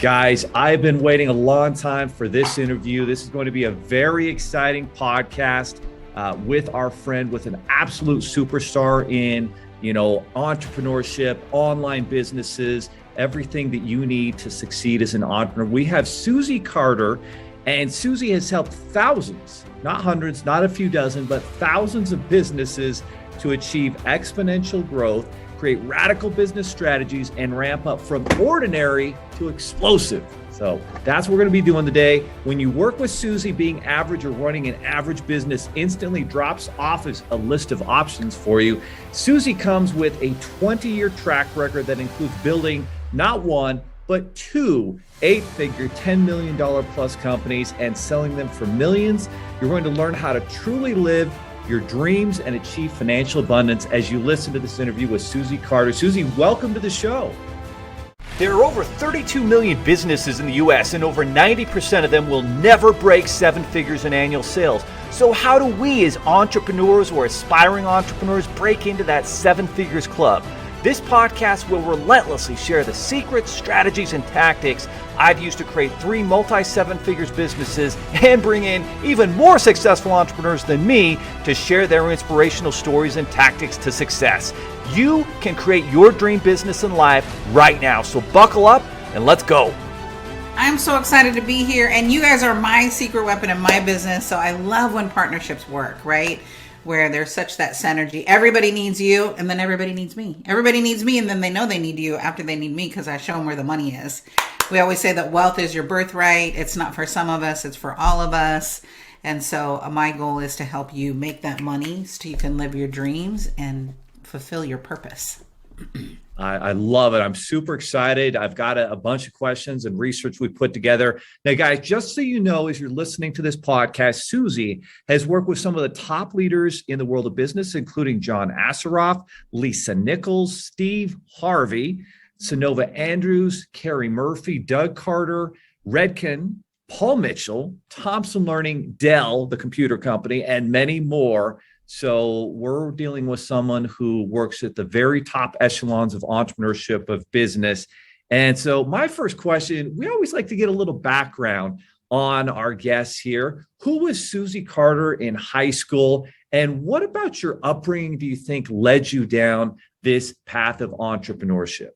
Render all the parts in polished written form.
Guys, I've been waiting a long time for this interview. This is going to be a very exciting podcast with our friend, with an absolute superstar in, entrepreneurship, online businesses, everything that you need to succeed as an entrepreneur. We have Susie Carder, and Susie has helped thousands, not hundreds, not a few dozen, but thousands of businesses to achieve exponential growth, create radical business strategies, and ramp up from ordinary to explosive. So that's what we're going to be doing today. When you work with Susie, being average or running an average business instantly drops off as a list of options for you. Susie comes with a 20-year track record that includes building not one, but two 8-figure, $10 million plus companies and selling them for millions. You're going to learn how to truly live your dreams and achieve financial abundance as you listen to this interview with Susie Carder. Susie, welcome to the show. There are over 32 million businesses in the U.S., and over 90% of them will never break 7 figures in annual sales. So how do we as entrepreneurs or aspiring entrepreneurs break into that 7 figures club? This podcast will relentlessly share the secrets, strategies, and tactics I've used to create 3 multi-7 figures businesses and bring in even more successful entrepreneurs than me to share their inspirational stories and tactics to success. You can create your dream business and life right now. So buckle up and let's go. I'm so excited to be here, and you guys are my secret weapon in my business. So I love when partnerships work, right? Where there's such that synergy. Everybody needs you, and then everybody needs me. Everybody needs me, and then they know they need you after they need me because I show them where the money is. We always say that wealth is your birthright. It's not for some of us, it's for all of us. And so my goal is to help you make that money so you can live your dreams and fulfill your purpose. I love it. I'm super excited. I've got a bunch of questions and research we put together. Now, guys, just so you know, as you're listening to this podcast, Susie has worked with some of the top leaders in the world of business, including John Assaraf, Lisa Nichols, Steve Harvey, Sonova Andrews, Carrie Murphy, Doug Carter, Redken, Paul Mitchell, Thompson Learning, Dell, the computer company, and many more. So we're dealing with someone who works at the very top echelons of entrepreneurship, of business. And so my first question, we always like to get a little background on our guests here. Who was Susie Carder in high school? And what about your upbringing do you think led you down this path of entrepreneurship?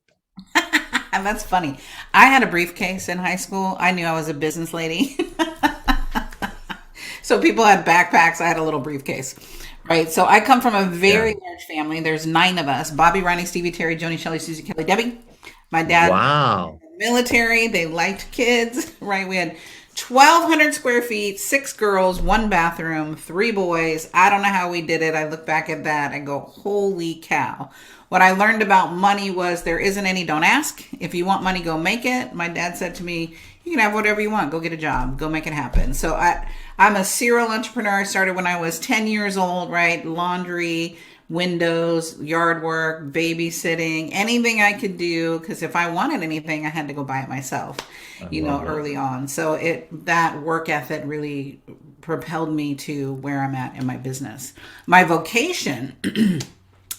That's funny. I had a briefcase in high school. I knew I was a business lady. So people had backpacks. I had a little briefcase. Right. So I come from a very large family. There's 9 of us: Bobby, Ronnie, Stevie, Terry, Joni, Shelley, Susie, Kelly, Debbie. My dad, wow, military. They liked kids. Right. We had 1,200 square feet, 6 girls, 1 bathroom, 3 boys. I don't know how we did it. I look back at that and go, holy cow. What I learned about money was there isn't any, don't ask. If you want money, go make it. My dad said to me, you can have whatever you want. Go get a job. Go make it happen. So I'm a serial entrepreneur. I started when I was 10 years old, right? Laundry, windows, yard work, babysitting, anything I could do. Because if I wanted anything, I had to go buy it myself, early on. So that work ethic really propelled me to where I'm at in my business. My vocation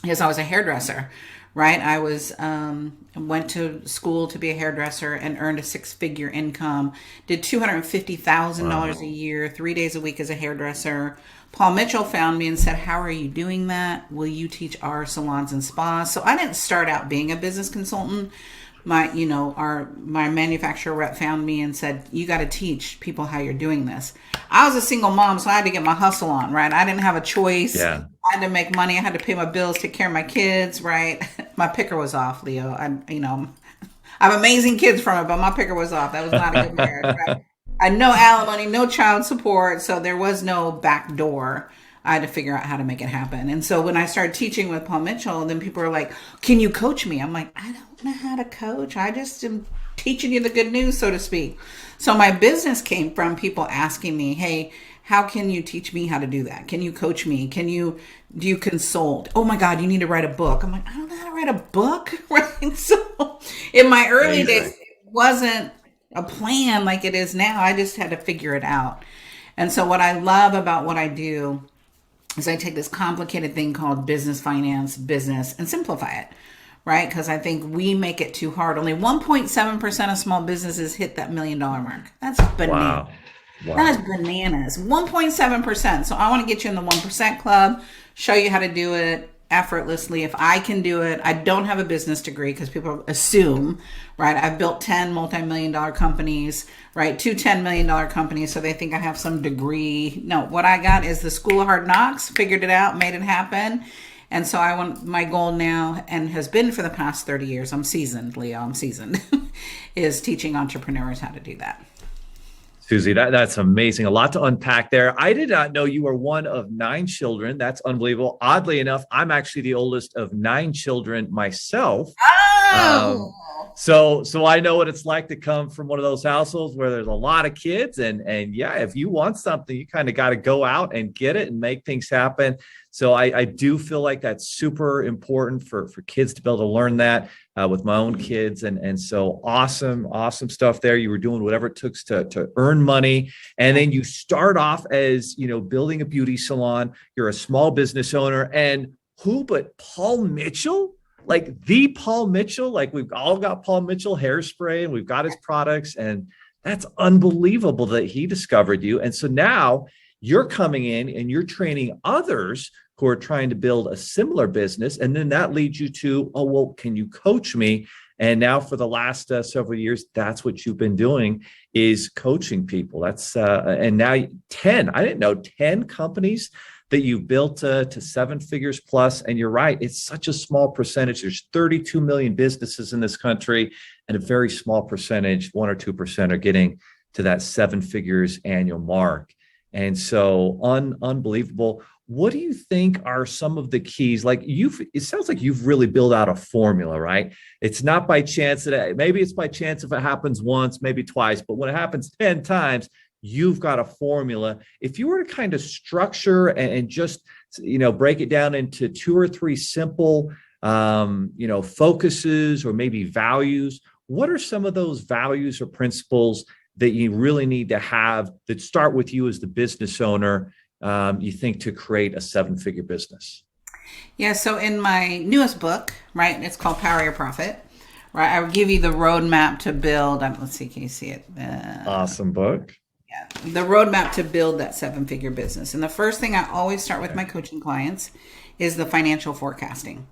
is I was a hairdresser, right? I went to school to be a hairdresser and earned a 6-figure income, did $250,000 a year, 3 days a week as a hairdresser. Paul Mitchell found me and said, how are you doing that? Will you teach our salons and spas? So I didn't start out being a business consultant. My manufacturer rep found me and said, you got to teach people how you're doing this. I was a single mom, so I had to get my hustle on, right? I didn't have a choice. Yeah. I had to make money. I had to pay my bills, take care of my kids, right? My picker was off, Leo. I have amazing kids from it, but my picker was off. That was not a good marriage, right? I had no alimony, no child support, so there was no back door. I had to figure out how to make it happen. And so when I started teaching with Paul Mitchell, then people were like, can you coach me? I'm like, I don't know how to coach. I just am teaching you the good news, so to speak. So my business came from people asking me, hey, how can you teach me how to do that? Can you coach me? Do you consult? Oh my God, you need to write a book. I'm like, I don't know how to write a book, right? So in my early days, it wasn't a plan like it is now. I just had to figure it out. And so what I love about what I do is I take this complicated thing called business, finance, business, and simplify it, right? Because I think we make it too hard. Only 1.7% of small businesses hit that $1 million mark. That's bananas. Wow. That is Wow. bananas. 1.7%. So I want to get you in the 1% club, show you how to do it effortlessly. If I can do it, I don't have a business degree because people assume, right? I've built 10 multi-million dollar companies, right? Two $10 million companies. So they think I have some degree. No, what I got is the school of hard knocks, figured it out, made it happen. And so I want my goal now, and has been for the past 30 years, I'm seasoned, Leo, I'm seasoned, is teaching entrepreneurs how to do that. Susie, that's amazing. A lot to unpack there. I did not know you were one of 9 children. That's unbelievable. Oddly enough, I'm actually the oldest of 9 children myself. Um, Oh, so I know what it's like to come from one of those households where there's a lot of kids, and yeah, if you want something, you kind of got to go out and get it and make things happen. So I do feel like that's super important for kids to be able to learn that with my own kids. And so awesome stuff there. You were doing whatever it took to earn money. And then you start off as, building a beauty salon. You're a small business owner, and who but Paul Mitchell? Like the Paul Mitchell, like we've all got Paul Mitchell hairspray and we've got his products, and that's unbelievable that he discovered you. And so now you're coming in and you're training others who are trying to build a similar business. And then that leads you to, oh, well, can you coach me? And now for the last several years, that's what you've been doing, is coaching people. That's and now 10, I didn't know, 10 companies that you built to 7 figures plus. And you're right, it's such a small percentage. There's 32 million businesses in this country, and a very small percentage, 1 or 2%, are getting to that 7 figures annual mark. And so unbelievable. What do you think are some of the keys? Like it sounds like you've really built out a formula, right? It's not by chance that maybe it's by chance if it happens once, maybe twice, but when it happens 10 times, you've got a formula. If you were to kind of structure and just, break it down into 2 or 3 simple, focuses or maybe values, what are some of those values or principles that you really need to have that start with you as the business owner, you think, to create a 7-figure business? yeah. So in my newest book, right, it's called Power Your Profit, right? I will give you the roadmap to build. Let's see, can you see it? Awesome book. Yeah, the roadmap to build that 7-figure business. And the first thing I always start with my coaching clients is the financial forecasting.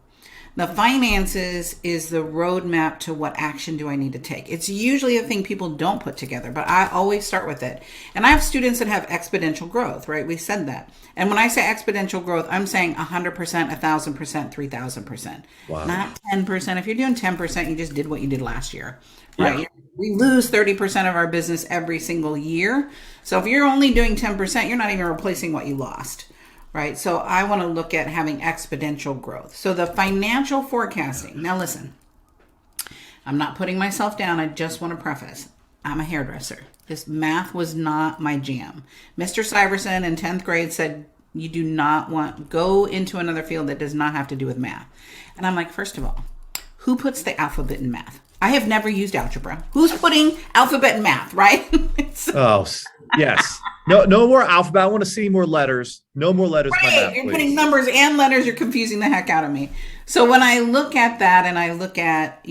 The finances is the roadmap to what action do I need to take. It's usually a thing people don't put together, but I always start with it. And I have students that have exponential growth, right? We said that. And when I say exponential growth, I'm saying 100%, 1,000%, 3,000%. Wow. Not 10%. If you're doing 10%, you just did what you did last year, right? Yeah. We lose 30% of our business every single year. So if you're only doing 10%, you're not even replacing what you lost. Right. So I want to look at having exponential growth. So the financial forecasting. Now, listen, I'm not putting myself down. I just want to preface, I'm a hairdresser. This math was not my jam. Mr. Syverson in 10th grade said, you do not go into another field that does not have to do with math. And I'm like, first of all, who puts the alphabet in math? I have never used algebra. Who's putting alphabet in math, right? Oh, yes. No more alphabet. I want to see more letters. No more letters. Right. By math, You're please. putting numbers and letters. You're confusing the heck out of me. So when I look at that and I look at,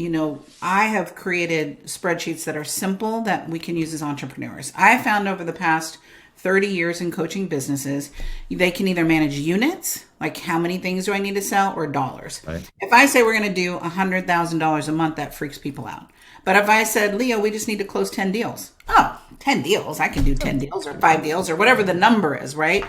I have created spreadsheets that are simple that we can use as entrepreneurs. I found over the past 30 years in coaching businesses, they can either manage units, like how many things do I need to sell, or dollars. Right. If I say we're going to do $100,000 a month, that freaks people out. But if I said, Leo, we just need to close 10 deals. Oh, 10 deals. I can do 10 deals or 5 deals or whatever the number is, right?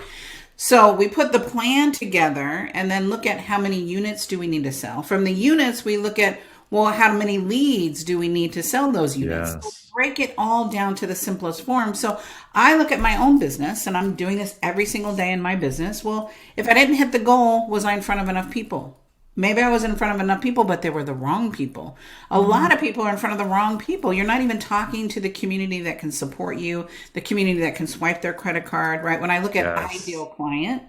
So we put the plan together and then look at how many units do we need to sell. From the units, we look at, well, how many leads do we need to sell those units? Yes. So break it all down to the simplest form. So I look at my own business, and I'm doing this every single day in my business. Well, if I didn't hit the goal, was I in front of enough people? Maybe I was in front of enough people, but they were the wrong people. A lot of people are in front of the wrong people. You're not even talking to the community that can support you, the community that can swipe their credit card, right? When I look at ideal client,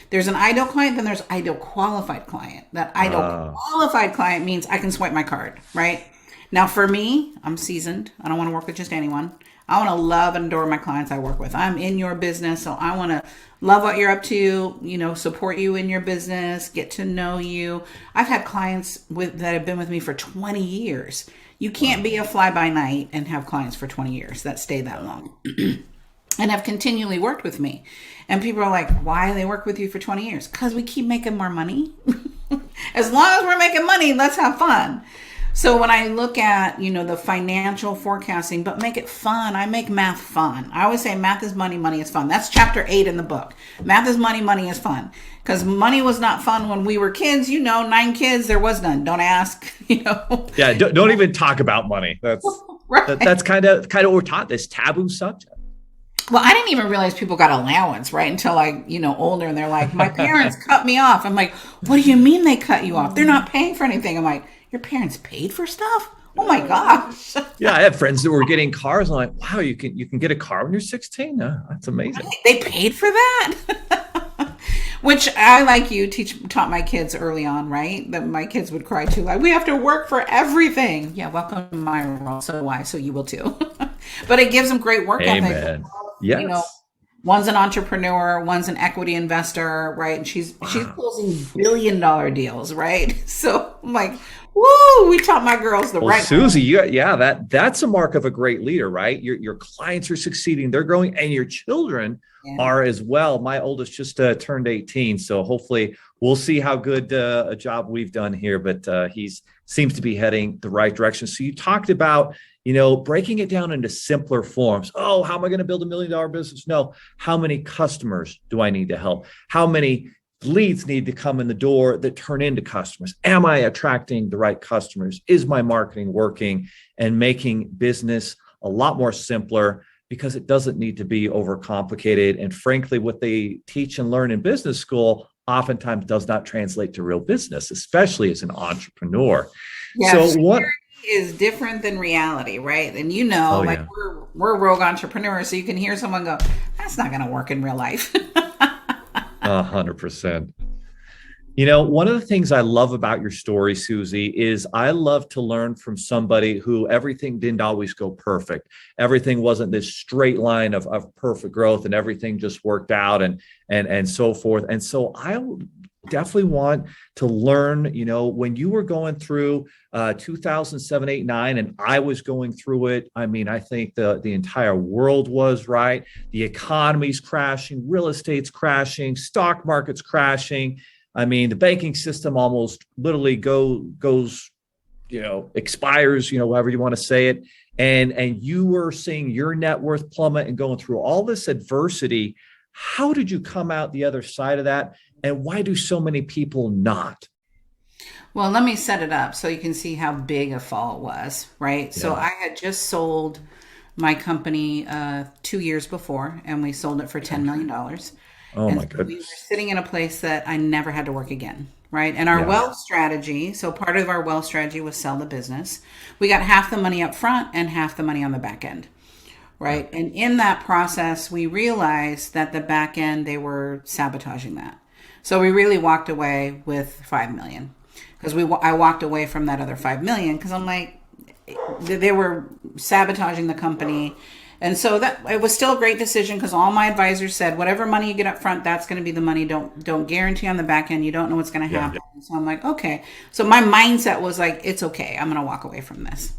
there's an ideal client, then there's ideal qualified client. That ideal qualified client means I can swipe my card, right? Now, for me, I'm seasoned. I don't want to work with just anyone. I want to love and adore my clients I work with. I'm in your business, so I want to love what you're up to, support you in your business, get to know you. I've had clients that have been with me for 20 years. You can't be a fly by night and have clients for 20 years that stay that long and have continually worked with me. And people are like, why do they work with you for 20 years? Because we keep making more money. As long as we're making money, let's have fun. So when I look at, the financial forecasting, but make it fun, I make math fun. I always say math is money, money is fun. That's chapter 8 in the book. Math is money, money is fun. Because money was not fun when we were kids. 9 kids, there was none. Don't ask, Yeah, don't even talk about money. That's right. That's kind of what we're taught, this taboo subject. Well, I didn't even realize people got allowance, right? Until I, older, and they're like, my parents cut me off. I'm like, what do you mean they cut you off? They're not paying for anything. I'm like, your parents paid for stuff? Oh my gosh. Yeah, I have friends that were getting cars. I'm like, wow, you can get a car when you're 16? That's amazing. They paid for that? Which I, like you, taught my kids early on, right? That my kids would cry too, like, we have to work for everything. Yeah, welcome to my world. So why? So you will too. But it gives them great work ethic. Amen. Yes. One's an entrepreneur, one's an equity investor, right? And she's closing $1 billion deals, right? So I'm like, woo, we taught my girls the right. Susie, that's a mark of a great leader, right? Your clients are succeeding, they're growing, and your children are as well. My oldest just turned 18, so hopefully we'll see how good a job we've done here. But he's seems to be heading the right direction. So you talked about breaking it down into simpler forms. Oh, how am I going to build $1 million business? No. How many customers do I need to help? How many leads need to come in the door that turn into customers? Am I attracting the right customers? Is my marketing working? And making business a lot more simpler, because it doesn't need to be overcomplicated. And frankly, what they teach and learn in business school oftentimes does not translate to real business, especially as an entrepreneur. Yeah, so what is different than reality, right? And we're rogue entrepreneurs, so you can hear someone go, that's not going to work in real life. 100%. One of the things I love about your story, Susie, is I love to learn from somebody who everything didn't always go perfect. Everything wasn't this straight line of perfect growth, and everything just worked out and so forth. And so I definitely want to learn, when you were going through 2007, 8, 9, and I was going through it. I mean, I think the entire world was, right. The economy's crashing, real estate's crashing, stock market's crashing. I mean, the banking system almost literally goes, expires, however you want to say it. And you were seeing your net worth plummet and going through all this adversity. How did you come out the other side of that? And why do so many people not? Well, let me set it up so you can see how big a fall it was, right? Yeah. So I had just sold my company 2 years before, and we sold it for $10 million. Oh, my goodness. We were sitting in a place that I never had to work again, right? And our wealth strategy, so part of our wealth strategy was sell the business. We got half the money up front and half the money on the back end, right? And in that process, we realized that the back end, they were sabotaging that. So we really walked away with $5 million, because I walked away from that other $5 million because I'm like, they were sabotaging the company. And so that it was still a great decision, because all my advisors said, whatever money you get up front, that's going to be the money. Don't guarantee on the back end. You don't know what's going to happen. Yeah. So I'm like, okay. So my mindset was like, it's okay. I'm going to walk away from this.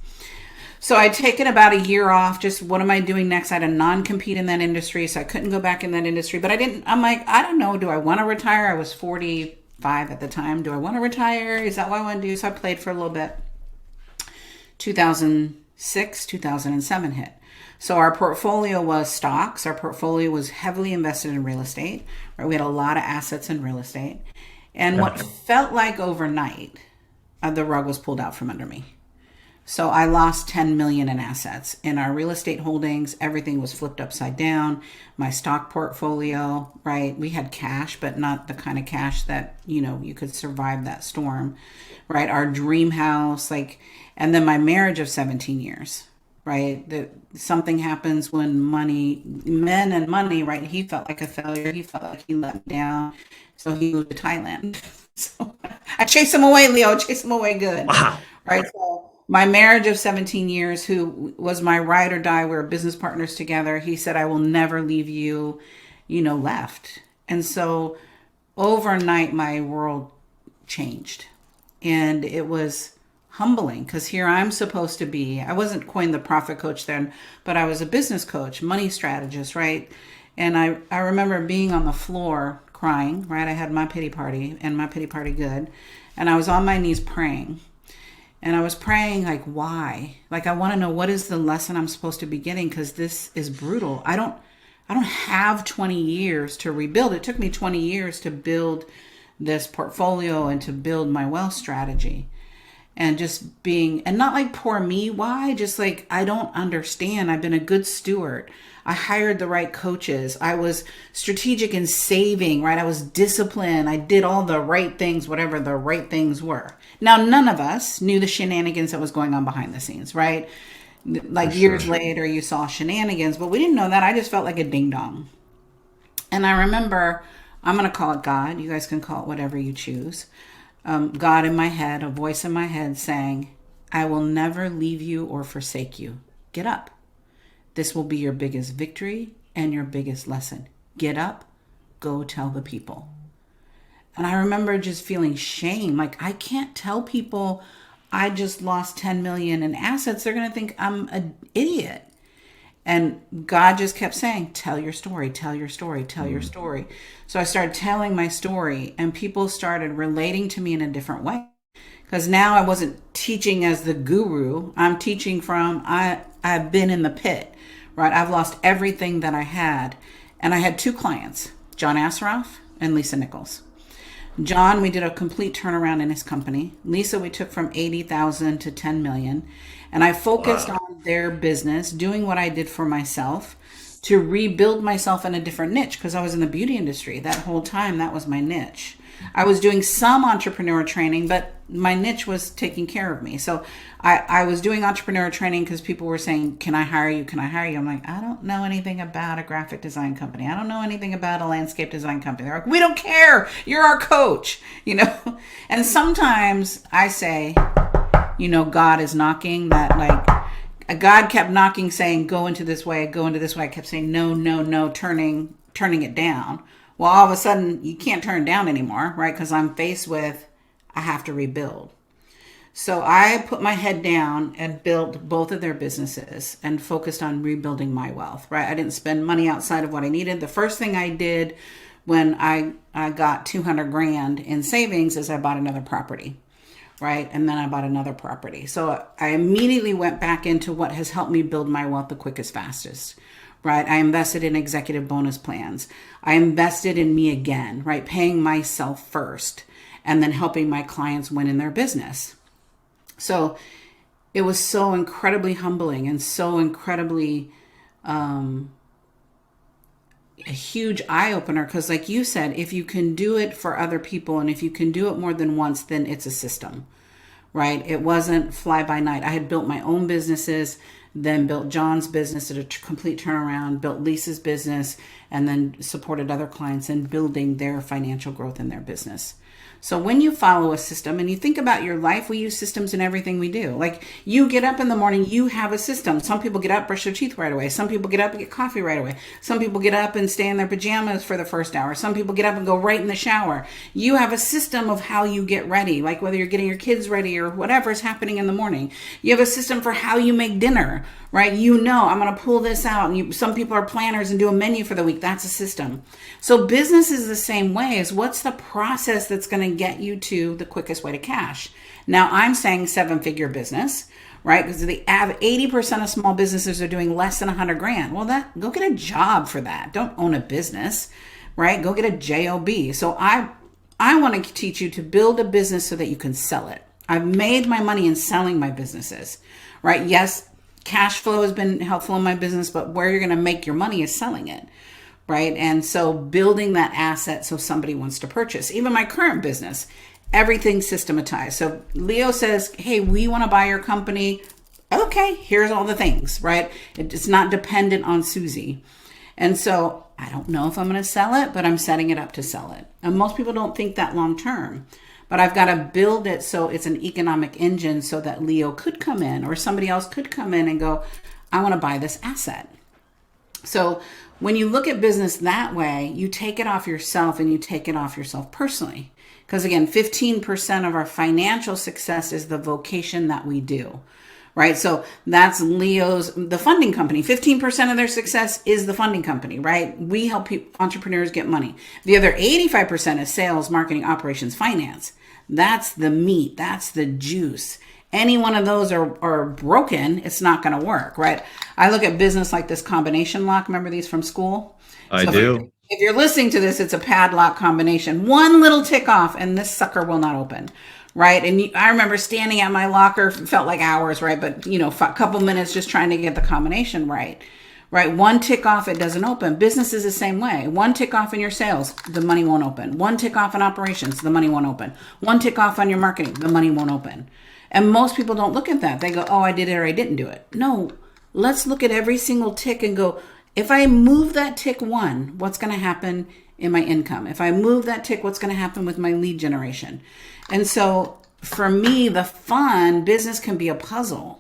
So I'd taken about a year off. Just what am I doing next? I had a non-compete in that industry, so I couldn't go back in that industry. But I'm like, I don't know. Do I want to retire? I was 45 at the time. Do I want to retire? Is that what I want to do? So I played for a little bit. 2006, 2007 hit. So our portfolio was stocks. Our portfolio was heavily invested in real estate. Right? We had a lot of assets in real estate. And what felt like overnight, the rug was pulled out from under me. So I lost $10 million in assets. In our real estate holdings, everything was flipped upside down. My stock portfolio, right? We had cash, but not the kind of cash that, you could survive that storm, right? Our dream house, and then my marriage of 17 years, right? Something happens when men and money, right? He felt like a failure. He felt like he let me down. So he moved to Thailand. So I chased him away, Leo, chased him away good. Wow. Right. So my marriage of 17 years, who was my ride or die, we were business partners together. He said, I will never leave you, left. And so overnight, my world changed. And it was humbling because here I'm supposed to be. I wasn't coined the profit coach then, but I was a business coach, money strategist, right? And I remember being on the floor crying, right? I had my pity party and my pity party good. And I was on my knees praying. And I was praying, like, why? Like, I want to know what is the lesson I'm supposed to be getting, because this is brutal. I don't have 20 years to rebuild. It took me 20 years to build this portfolio and to build my wealth strategy. And just being, and not like poor me, why? Just like, I don't understand. I've been a good steward. I hired the right coaches. I was strategic in saving, right? I was disciplined. I did all the right things, whatever the right things were. Now, none of us knew the shenanigans that was going on behind the scenes, right? Like years later, you saw shenanigans, but we didn't know that. I just felt like a ding dong. And I remember, I'm going to call it God. You guys can call it whatever you choose. God in my head, a voice in my head saying, I will never leave you or forsake you. Get up. This will be your biggest victory and your biggest lesson. Get up, go tell the people. And I remember just feeling shame. Like, I can't tell people I just lost 10 million in assets. They're going to think I'm an idiot. And God just kept saying, tell your story, tell your story, tell your story. So I started telling my story, and people started relating to me in a different way. Because now I wasn't teaching as the guru. I'm teaching from, I've been in the pit, right? I've lost everything that I had. And I had two clients, John Asseroff and Lisa Nichols. John, we did a complete turnaround in his company. Lisa, we took from 80,000 to 10 million. And I focused on their business, doing what I did for myself to rebuild myself in a different niche, because I was in the beauty industry. That whole time, that was my niche. I was doing some entrepreneur training, but my niche was taking care of me. So I was doing entrepreneur training because people were saying, can I hire you? Can I hire you? I'm like, I don't know anything about a graphic design company. I don't know anything about a landscape design company. They're like, we don't care. You're our coach, And sometimes I say, God is knocking, that like God kept knocking, saying, go into this way, go into this way. I kept saying, no, turning it down. Well, all of a sudden you can't turn it down anymore, right? Because I'm faced with, I have to rebuild. So I put my head down and built both of their businesses and focused on rebuilding my wealth, right? I didn't spend money outside of what I needed. The first thing I did when I got 200 grand in savings is I bought another property, right? And then I bought another property. So I immediately went back into what has helped me build my wealth the quickest, fastest, right? I invested in executive bonus plans. I invested in me again, right? Paying myself first and then helping my clients win in their business. So it was so incredibly humbling and so incredibly a huge eye-opener, because like you said, if you can do it for other people and if you can do it more than once, then it's a system, right? It wasn't fly by night. I had built my own businesses, then built John's business at a complete turnaround, built Lisa's business, and then supported other clients in building their financial growth in their business. So when you follow a system and you think about your life, we use systems in everything we do. Like, you get up in the morning, you have a system. Some people get up, brush their teeth right away. Some people get up and get coffee right away. Some people get up and stay in their pajamas for the first hour. Some people get up and go right in the shower. You have a system of how you get ready, like whether you're getting your kids ready or whatever is happening in the morning. You have a system for how you make dinner, right? I'm going to pull this out. And some people are planners and do a menu for the week. That's a system. So business is the same way. Is what's the process that's going to get you to the quickest way to cash? Now, I'm saying 7-figure business, right? Because the 80% of small businesses are doing less than 100 grand. Well, go get a job for that. Don't own a business, right? Go get a job. So I want to teach you to build a business so that you can sell it. I've made my money in selling my businesses, right? Yes, cash flow has been helpful in my business, but where you're going to make your money is selling it, right? And so building that asset so somebody wants to purchase. Even my current business, everything's systematized. So Leo says, hey, we want to buy your company. Okay, here's all the things, right? It's not dependent on Susie. And so I don't know if I'm going to sell it, but I'm setting it up to sell it. And most people don't think that long term. but I've got to build it so it's an economic engine so that Leo could come in or somebody else could come in and go, I want to buy this asset. So when you look at business that way, you take it off yourself and you take it off yourself personally. Because again, 15% of our financial success is the vocation that we do, right? So that's the funding company. 15% of their success is the funding company, right? We help entrepreneurs get money. The other 85% is sales, marketing, operations, finance. That's the meat. That's the juice. Any one of those are broken, it's not going to work, right? I look at business like this combination lock. Remember these from school? I do. If you're listening to this, it's a padlock combination. One little tick off and this sucker will not open, right? And I remember standing at my locker, felt like hours, right? But, a couple minutes just trying to get the combination right? One tick off, it doesn't open. Business is the same way. One tick off in your sales, the money won't open. One tick off in operations, the money won't open. One tick off on your marketing, the money won't open. And most people don't look at that. They go, oh, I did it or I didn't do it. No, let's look at every single tick and go, if I move that tick one, what's going to happen in my income? If I move that tick, what's going to happen with my lead generation? And so for me, the fun business can be a puzzle.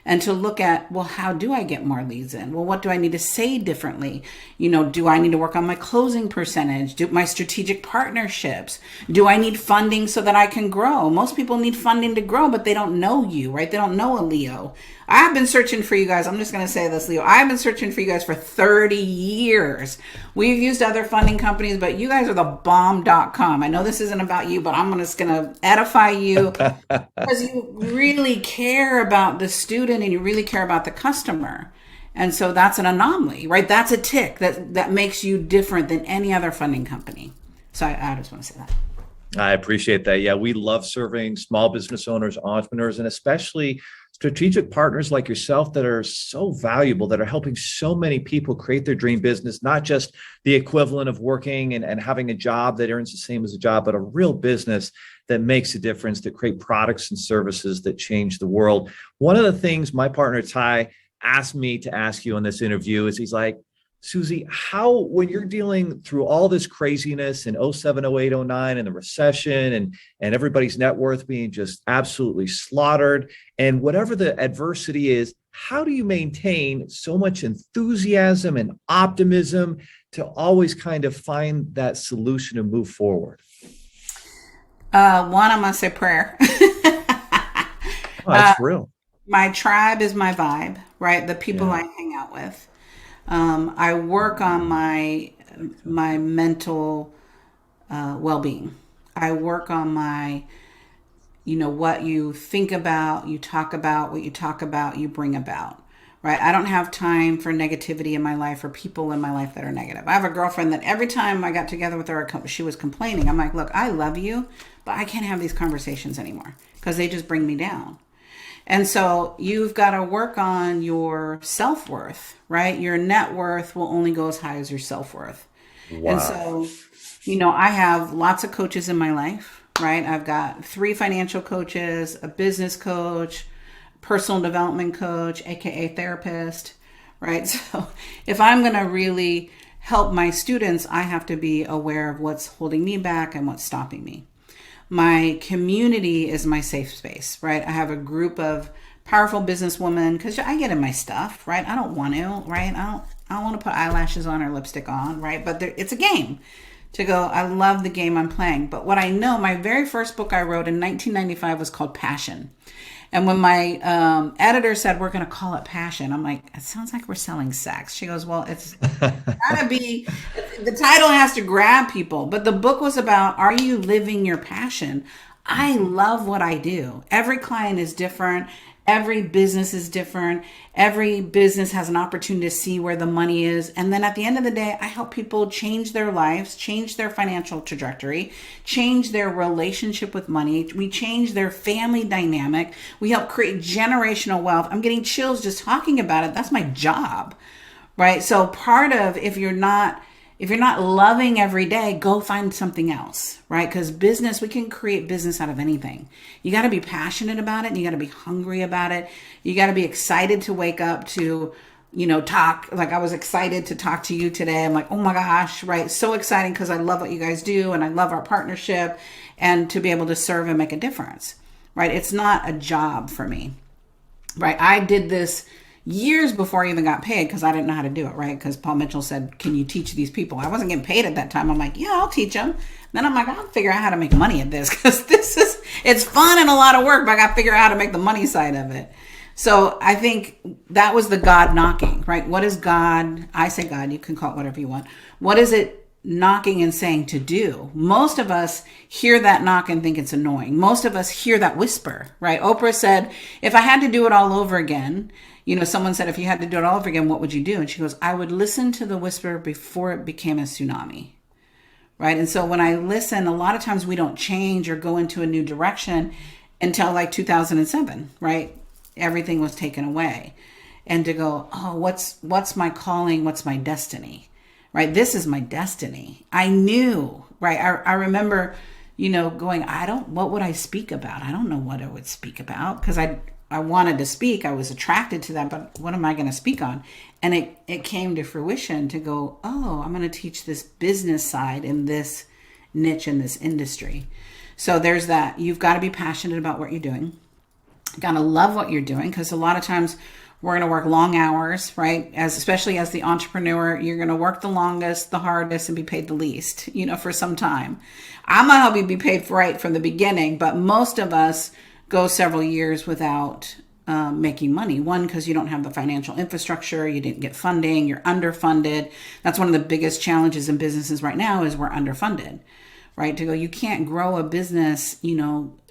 And to look at, well, how do I get more leads in? Well, what do I need to say differently? Do I need to work on my closing percentage? Do my strategic partnerships? Do I need funding so that I can grow? Most people need funding to grow, but they don't know you, right? They don't know a Leo. I've been searching for you guys. I'm just going to say this, Leo. I've been searching for you guys for 30 years. We've used other funding companies, but you guys are the bomb.com. I know this isn't about you, but I'm just going to edify you because you really care about the student and you really care about the customer. And so that's an anomaly, right? That's a tick that makes you different than any other funding company. So I just want to say that. I appreciate that. Yeah, we love serving small business owners, entrepreneurs, and especially strategic partners like yourself that are so valuable, that are helping so many people create their dream business, not just the equivalent of working and having a job that earns the same as a job, but a real business that makes a difference, that create products and services that change the world. One of the things my partner Ty asked me to ask you in this interview is he's like, Susie, how, when you're dealing through all this craziness in 07, 08, 09 and the recession and everybody's net worth being just absolutely slaughtered and whatever the adversity is, how do you maintain so much enthusiasm and optimism to always kind of find that solution and move forward? One, I'm going to say prayer. Oh, that's real. My tribe is my vibe, right? The people I hang out with. I work on my mental well-being. I work on my, what you think about, you talk about, what you talk about, you bring about, right? I don't have time for negativity in my life or people in my life that are negative. I have a girlfriend that every time I got together with her, she was complaining. I'm like, look, I love you, but I can't have these conversations anymore because they just bring me down. And so you've got to work on your self-worth, right? Your net worth will only go as high as your self-worth. Wow. And so, I have lots of coaches in my life, right? I've got 3 financial coaches, a business coach, personal development coach, AKA therapist, right? So if I'm going to really help my students, I have to be aware of what's holding me back and what's stopping me. My community is my safe space, right? I have a group of powerful businesswomen because I get in my stuff, right? I don't want to, right? I don't want to put eyelashes on or lipstick on, right? But it's a game to go, I love the game I'm playing. But what I know, my very first book I wrote in 1995 was called Passion. And when my editor said, we're going to call it Passion, I'm like, it sounds like we're selling sex. She goes, well, it's gotta be, the title has to grab people. But the book was about, are you living your passion? I love what I do. Every client is different. Every business is different. Every business has an opportunity to see where the money is. And then at the end of the day, I help people change their lives, change their financial trajectory, change their relationship with money. We change their family dynamic. We help create generational wealth. I'm getting chills just talking about it. That's my job, right? So part of, if you're not loving every day, go find something else, right? Because business, we can create business out of anything. You got to be passionate about it and you got to be hungry about it. You got to be excited to wake up to, talk. Like, I was excited to talk to you today. I'm like, oh my gosh, right? So exciting, because I love what you guys do and I love our partnership, and to be able to serve and make a difference, right? It's not a job for me, right? I did this years before I even got paid, because I didn't know how to do it, right? Because Paul Mitchell said, can you teach these people? I wasn't getting paid at that time. I'm like, yeah, I'll teach them. Then I'm like, I'll figure out how to make money at this, because it's fun and a lot of work, but I got to figure out how to make the money side of it. So I think that was the God knocking, right? What is God? I say God, you can call it whatever you want. What is it knocking and saying to do? Most of us hear that knock and think it's annoying. Most of us hear that whisper, right? Oprah said, if I had to do it all over again, someone said, if you had to do it all over again, what would you do? And she goes, I would listen to the whisper before it became a tsunami, right? And so when I listen, a lot of times we don't change or go into a new direction until like 2007, right? Everything was taken away. And to go, oh, what's my calling? What's my destiny? Right? This is my destiny. I knew, right? I remember, going, what would I speak about? I don't know what I would speak about, because I wanted to speak. I was attracted to that, but what am I going to speak on? And it came to fruition to go, oh, I'm going to teach this business side in this niche, in this industry. So there's that. You've got to be passionate about what you're doing. Got to love what you're doing, because a lot of times we're going to work long hours, right? Especially as the entrepreneur, you're going to work the longest, the hardest, and be paid the least, for some time. I'm going to help you be paid right from the beginning, but most of us go several years without making money. One, because you don't have the financial infrastructure, you didn't get funding, you're underfunded. That's one of the biggest challenges in businesses right now, is we're underfunded, right? To go, you can't grow a business,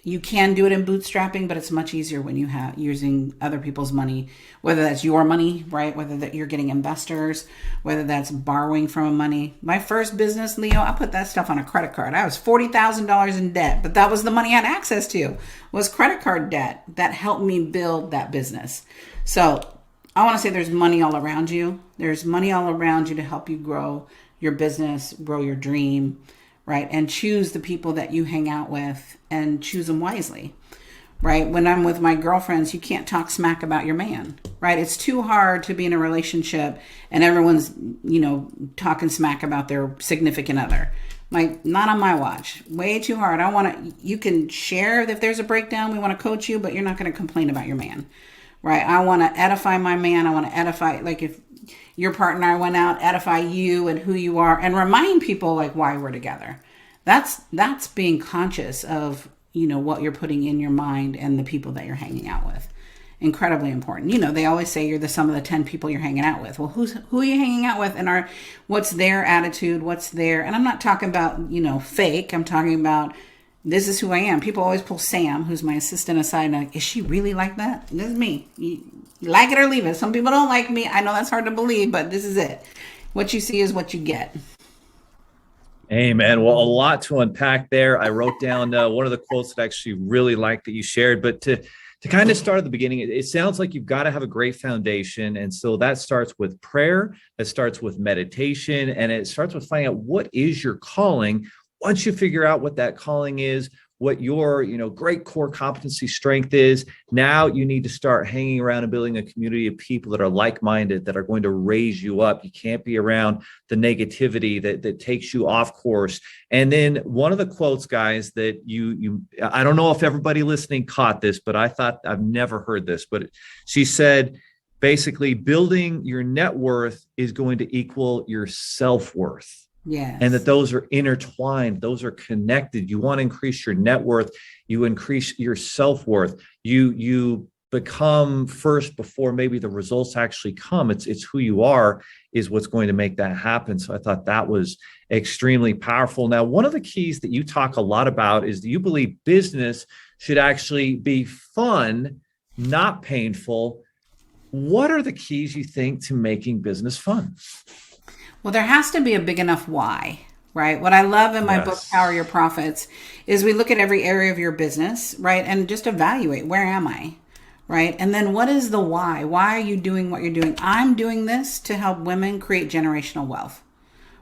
you can do it in bootstrapping, but it's much easier when you have using other people's money, whether that's your money, right? Whether that you're getting investors, whether that's borrowing from money. My first business, Leo, I put that stuff on a credit card. I was $40,000 in debt, but that was the money I had access to, was credit card debt that helped me build that business. So I want to say there's money all around you. There's money all around you to help you grow your business, grow your dream, right? And choose the people that you hang out with, and choose them wisely, right? When I'm with my girlfriends, you can't talk smack about your man, right? It's too hard to be in a relationship and everyone's, talking smack about their significant other. Like, not on my watch. Way too hard. You can share if there's a breakdown, we want to coach you, but you're not going to complain about your man, right? I want to edify my man. I want to edify, like, if your partner and I went out, edify you and who you are, and remind people like why we're together. That's being conscious of, what you're putting in your mind and the people that you're hanging out with. Incredibly important. They always say you're the sum of the 10 people you're hanging out with. Well, who are you hanging out with, and what's their attitude? And I'm not talking about, fake. I'm talking about, this is who I am. People always pull Sam, who's my assistant, aside and like, is she really like that? This is me. You like it or leave it. Some people don't like me. I know that's hard to believe, but this is it. What you see is what you get. Amen. Well, a lot to unpack there. I wrote down one of the quotes that I actually really liked that you shared, but to kind of start at the beginning, it sounds like you've got to have a great foundation. And so that starts with prayer, that starts with meditation, and it starts with finding out what is your calling. Once you figure out what that calling is, what your, great core competency strength is, now you need to start hanging around and building a community of people that are like-minded, that are going to raise you up. You can't be around the negativity that takes you off course. And then one of the quotes, guys, that I don't know if everybody listening caught this, but I thought, I've never heard this, but she said, basically, building your net worth is going to equal your self-worth. Yes. And that those are intertwined, those are connected. You want to increase your net worth, you increase your self-worth. You become first before maybe the results actually come. It's who you are is what's going to make that happen. So I thought that was extremely powerful. Now, one of the keys that you talk a lot about is that you believe business should actually be fun, not painful. What are the keys you think to making business fun? Well, there has to be a big enough why, right? What I love in my book, Power Your Profits, is we look at every area of your business, right? And just evaluate, where am I, right? And then what is the why? Why are you doing what you're doing? I'm doing this to help women create generational wealth,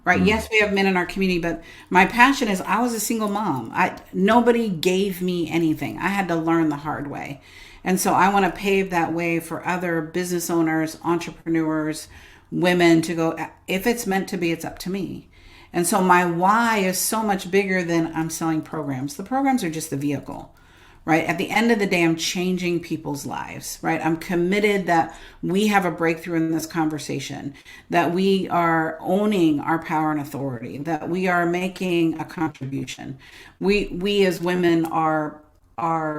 right? Mm. Yes, we have men in our community, but my passion is, I was a single mom. Nobody gave me anything. I had to learn the hard way. And so I want to pave that way for other business owners, entrepreneurs, women to go, if it's meant to be, it's up to me. And so my why is so much bigger than I'm selling programs. The programs are just the vehicle, right? At the end of the day, I'm changing people's lives, right? I'm committed that we have a breakthrough in this conversation, that we are owning our power and authority, that we are making a contribution. We as women are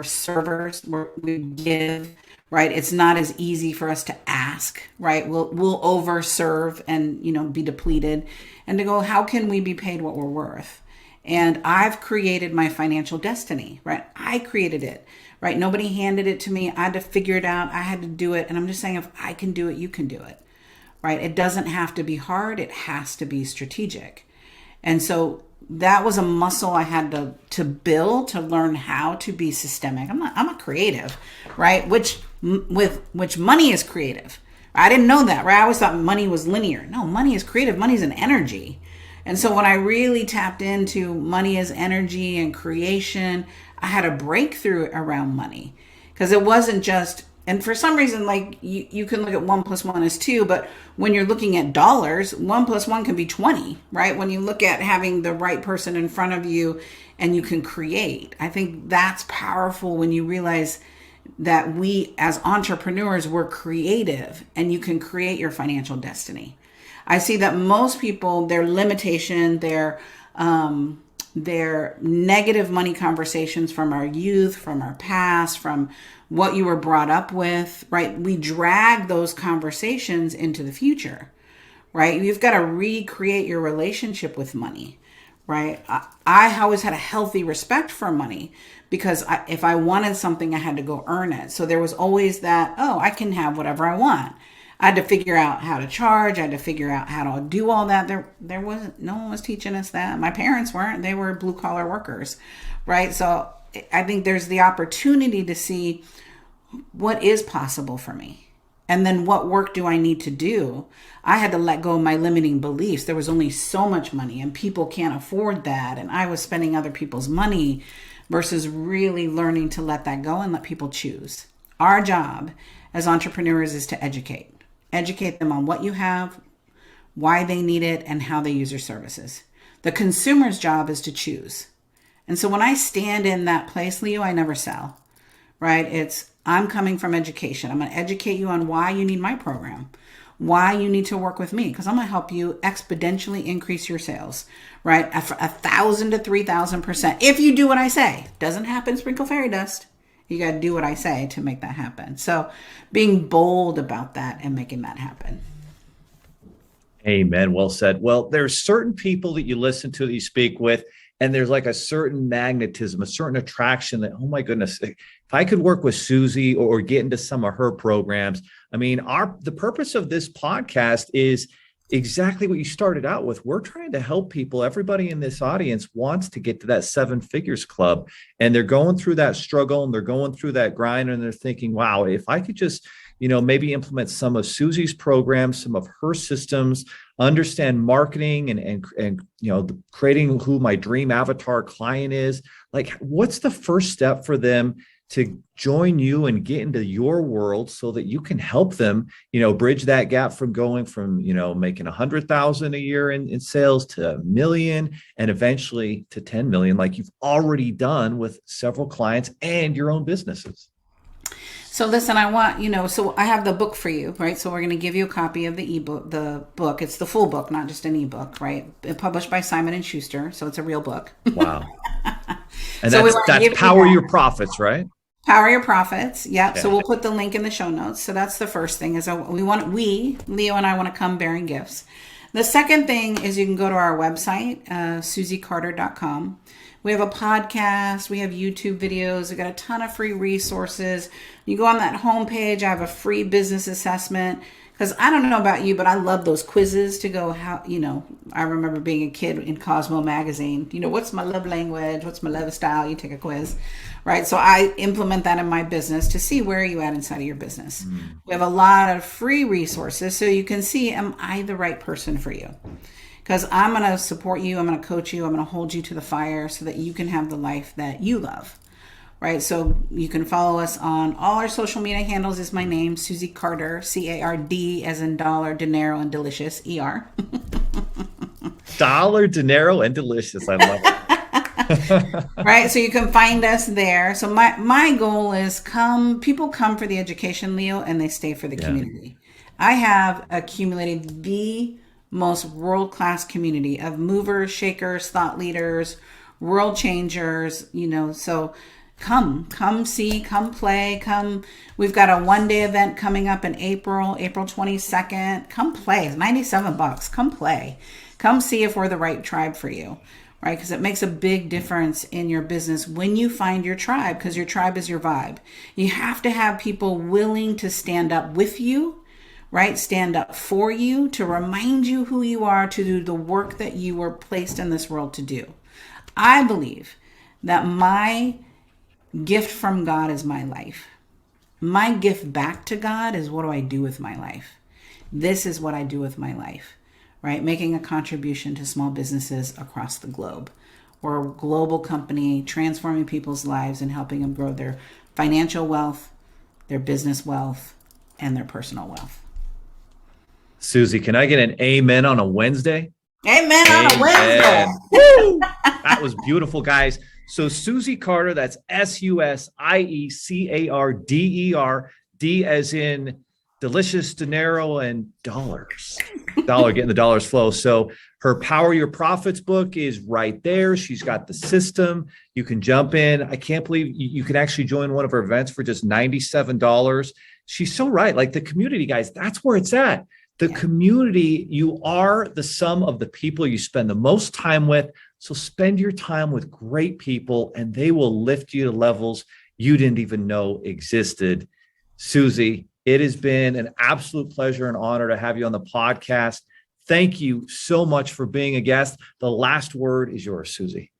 servers. We give, right? It's not as easy for us to ask, right? We'll overserve and, be depleted, and to go, how can we be paid what we're worth? And I've created my financial destiny, right? I created it, right? Nobody handed it to me. I had to figure it out. I had to do it. And I'm just saying, if I can do it, you can do it, right? It doesn't have to be hard. It has to be strategic. And so that was a muscle I had to build, to learn how to be systemic. I'm a creative, right? Which money is creative. I didn't know that, right? I always thought money was linear. No, money is creative. Money is an energy. And so when I really tapped into money as energy and creation, I had a breakthrough around money, because it wasn't just, and for some reason, like you can look at 1 + 1 is 2, but when you're looking at dollars, 1 + 1 can be 20, right? When you look at having the right person in front of you and you can create, I think that's powerful when you realize that we as entrepreneurs, we're creative, and you can create your financial destiny. I see that most people, their limitation, their negative money conversations from our youth, from our past, from what you were brought up with, right? We drag those conversations into the future, right? You've got to recreate your relationship with money, right? I always had a healthy respect for money, because if I wanted something, I had to go earn it. So there was always that, oh, I can have whatever I want. I had to figure out how to charge. I had to figure out how to do all that. There wasn't, no one was teaching us that. My parents weren't. They were blue collar workers, right? So I think there's the opportunity to see what is possible for me. And then what work do I need to do? I had to let go of my limiting beliefs. There was only so much money and people can't afford that. And I was spending other people's money versus really learning to let that go and let people choose. Our job as entrepreneurs is to educate them on what you have, why they need it, and how they use your services. The consumer's job is to choose. And so when I stand in that place, Leo, I never sell, right? I'm coming from education. I'm going to educate you on why you need my program, why you need to work with me, because I'm going to help you exponentially increase your sales, right? 1,000 to 3,000%. If you do what I say. Doesn't happen, sprinkle fairy dust. You got to do what I say to make that happen. So being bold about that and making that happen. Amen. Well said. Well, there's certain people that you listen to, that you speak with, and there's like a certain magnetism, a certain attraction that, oh my goodness, if I could work with Susie or get into some of her programs. I mean, the purpose of this podcast is exactly what you started out with. We're trying to help people. Everybody in this audience wants to get to that 7 figures club, and they're going through that struggle and they're going through that grind, and they're thinking, wow, if I could just, maybe implement some of Susie's programs, some of her systems, understand marketing and creating who my dream avatar client is. Like, what's the first step for them to join you and get into your world so that you can help them, bridge that gap from going from, making 100,000 a year in sales to 1 million and eventually to 10 million, like you've already done with several clients and your own businesses? So listen, I want, so I have the book for you, right? So we're going to give you a copy of the ebook, the book. It's the full book, not just an ebook, right? Published by Simon & Schuster. So it's a real book. Wow. And so that's Power Your Profits, right? Power Your Profits. Yeah. Okay. So we'll put the link in the show notes. So that's the first thing, is Leo and I want to come bearing gifts. The second thing is you can go to our website, susiecarder.com. We have a podcast. We have YouTube videos. We got a ton of free resources. You go on that homepage. I have a free business assessment, because I don't know about you, but I love those quizzes to go, I remember being a kid in Cosmo magazine. What's my love language? What's my love style? You take a quiz, right? So I implement that in my business to see where you at inside of your business. We have a lot of free resources so you can see, am I the right person for you? Because I'm going to support you. I'm going to coach you. I'm going to hold you to the fire so that you can have the life that you love, right? So you can follow us on all our social media handles. Is my name, Susie Carder, C-A-R-D as in dollar, dinero, and delicious, E-R. Dollar, dinero, and delicious. I love it. Right, so you can find us there. So my goal is people come for the education, Leo, and they stay for the community. I have accumulated the most world-class community of movers, shakers, thought leaders, world changers, so come see, come play, we've got a one-day event coming up in April 22nd. Come play. It's $97. Come play. Come see if we're the right tribe for you. Right? Because it makes a big difference in your business when you find your tribe, because your tribe is your vibe. You have to have people willing to stand up with you, right? Stand up for you, to remind you who you are, to do the work that you were placed in this world to do. I believe that my gift from God is my life. My gift back to God is, what do I do with my life? This is what I do with my life. Right? Making a contribution to small businesses across the globe. We're a global company transforming people's lives and helping them grow their financial wealth, their business wealth, and their personal wealth. Susie, can I get an amen on a Wednesday? Amen on a Wednesday. Woo! That was beautiful, guys. So Susie Carder, that's SUSIECARDER, D as in delicious, dinero, and dollars. Getting the dollars flow. So her Power Your Profits book is right there. She's got the system. You can jump in. I can't believe you can actually join one of her events for just $97. She's so right. Like the community, guys, that's where it's at. The community, you are the sum of the people you spend the most time with. So spend your time with great people and they will lift you to levels you didn't even know existed. Susie, it has been an absolute pleasure and honor to have you on the podcast. Thank you so much for being a guest. The last word is yours, Susie.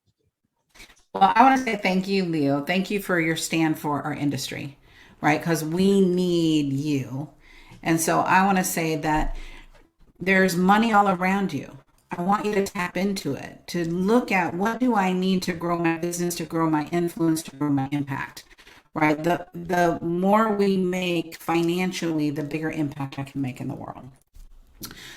Well, I want to say thank you, Leo. Thank you for your stand for our industry, right? Because we need you. And so I want to say that there's money all around you. I want you to tap into it, to look at what do I need to grow my business, to grow my influence, to grow my impact. Right. The more we make financially, the bigger impact I can make in the world.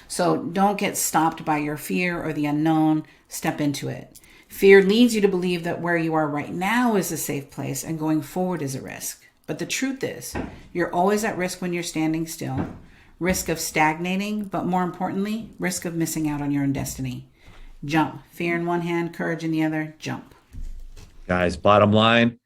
So don't get stopped by your fear or the unknown. Step into it. Fear leads you to believe that where you are right now is a safe place and going forward is a risk. But the truth is, you're always at risk when you're standing still, risk of stagnating, but more importantly, risk of missing out on your own destiny. Jump. Fear in one hand, courage in the other. Jump. Guys, bottom line.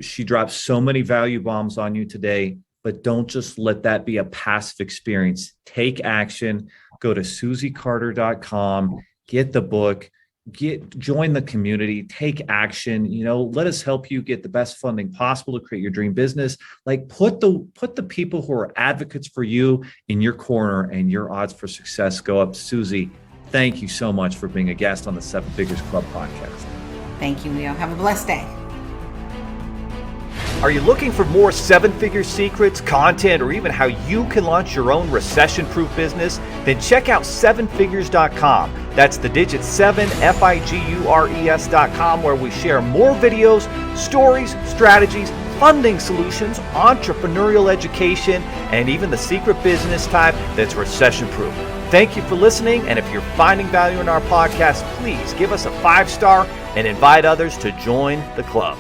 She dropped so many value bombs on you today, but don't just let that be a passive experience. Take action. Go to susiecarder.com, get the book, join the community, take action. Let us help you get the best funding possible to create your dream business. Like put the people who are advocates for you in your corner, and your odds for success go up. Susie, thank you so much for being a guest on the Seven Figures Club podcast. Thank you, Leo. Have a blessed day. Are you looking for more seven-figure secrets, content, or even how you can launch your own recession-proof business? Then check out sevenfigures.com. That's the digit 7, Figures.com, where we share more videos, stories, strategies, funding solutions, entrepreneurial education, and even the secret business type that's recession-proof. Thank you for listening, and if you're finding value in our podcast, please give us a 5-star and invite others to join the club.